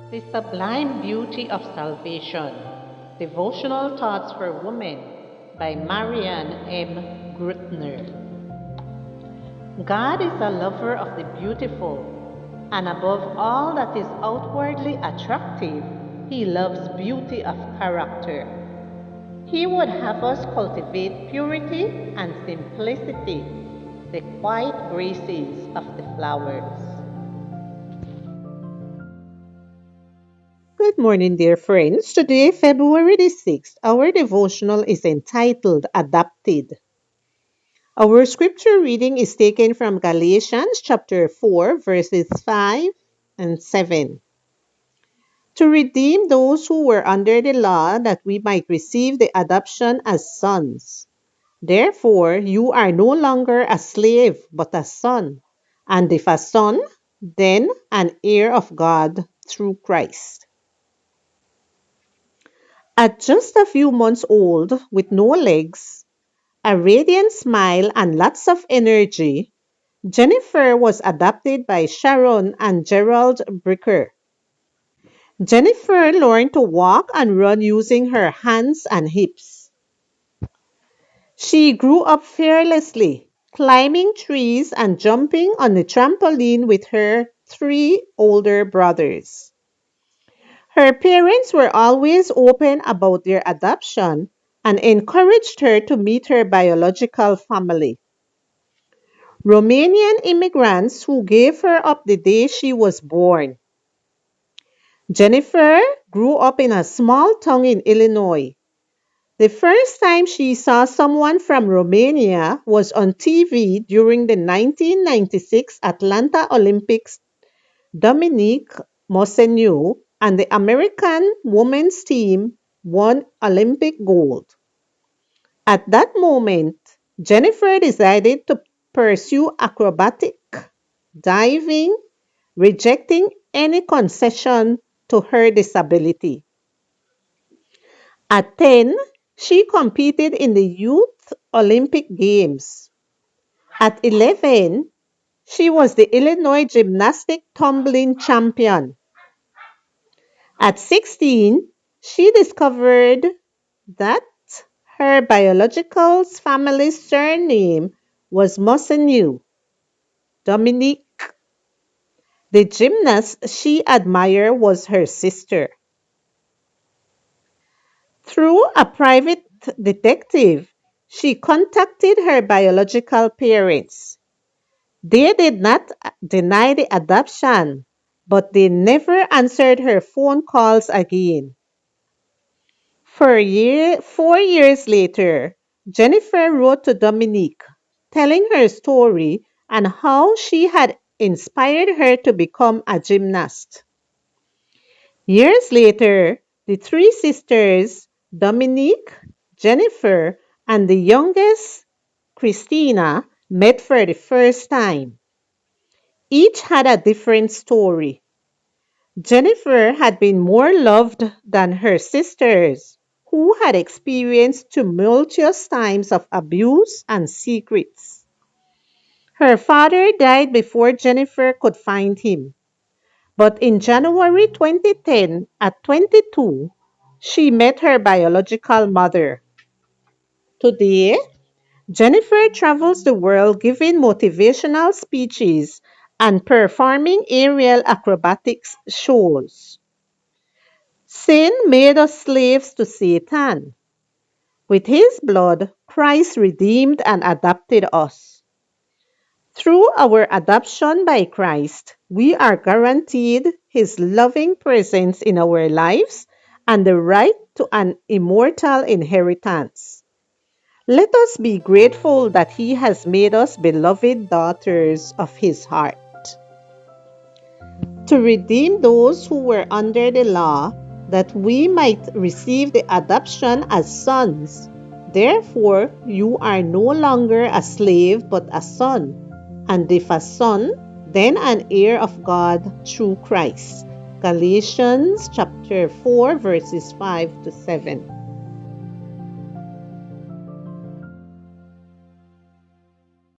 The Sublime Beauty of Salvation. Devotional Thoughts for Women by Marianne M. Grutner. God is a lover of the beautiful, and above all that is outwardly attractive, He loves beauty of character. He would have us cultivate purity and simplicity, the quiet graces of the flowers. Good morning, dear friends. Today, February the 6th, our devotional is entitled Adopted. Our scripture reading is taken from Galatians chapter 4, verses 5 and 7. To redeem those who were under the law, that we might receive the adoption as sons. Therefore, you are no longer a slave, but a son. And if a son, then an heir of God through Christ. At just a few months old, with no legs, a radiant smile, and lots of energy, Jennifer was adopted by Sharon and Gerald Bricker. Jennifer learned to walk and run using her hands and hips. She grew up fearlessly, climbing trees and jumping on the trampoline with her three older brothers. Her parents were always open about their adoption and encouraged her to meet her biological family. Romanian immigrants who gave her up the day she was born. Jennifer grew up in a small town in Illinois. The first time she saw someone from Romania was on TV during the 1996 Atlanta Olympics. Dominique Moceanu and the American women's team won Olympic gold. At that moment, Jennifer decided to pursue acrobatic diving, rejecting any concession to her disability. At 10, she competed in the Youth Olympic Games. At 11, she was the Illinois gymnastic tumbling champion. At 16, she discovered that her biological family's surname was Moceanu, Dominique. The gymnast she admired was her sister. Through a private detective, she contacted her biological parents. They did not deny the adoption, but they never answered her phone calls again. 4 years later, Jennifer wrote to Dominique, telling her story and how she had inspired her to become a gymnast. Years later, the three sisters, Dominique, Jennifer, and the youngest, Christina, met for the first time. Each had a different story. Jennifer had been more loved than her sisters, who had experienced tumultuous times of abuse and secrets. Her father died before Jennifer could find him, but in January 2010, at 22, she met her biological mother. Today, Jennifer travels the world giving motivational speeches and performing aerial acrobatics shows. Sin made us slaves to Satan. With his blood, Christ redeemed and adopted us. Through our adoption by Christ, we are guaranteed his loving presence in our lives and the right to an immortal inheritance. Let us be grateful that he has made us beloved daughters of his heart. To redeem those who were under the law, that we might receive the adoption as sons. Therefore, you are no longer a slave but a son, and if a son, then an heir of God through Christ. Galatians chapter 4 verses 5 to 7.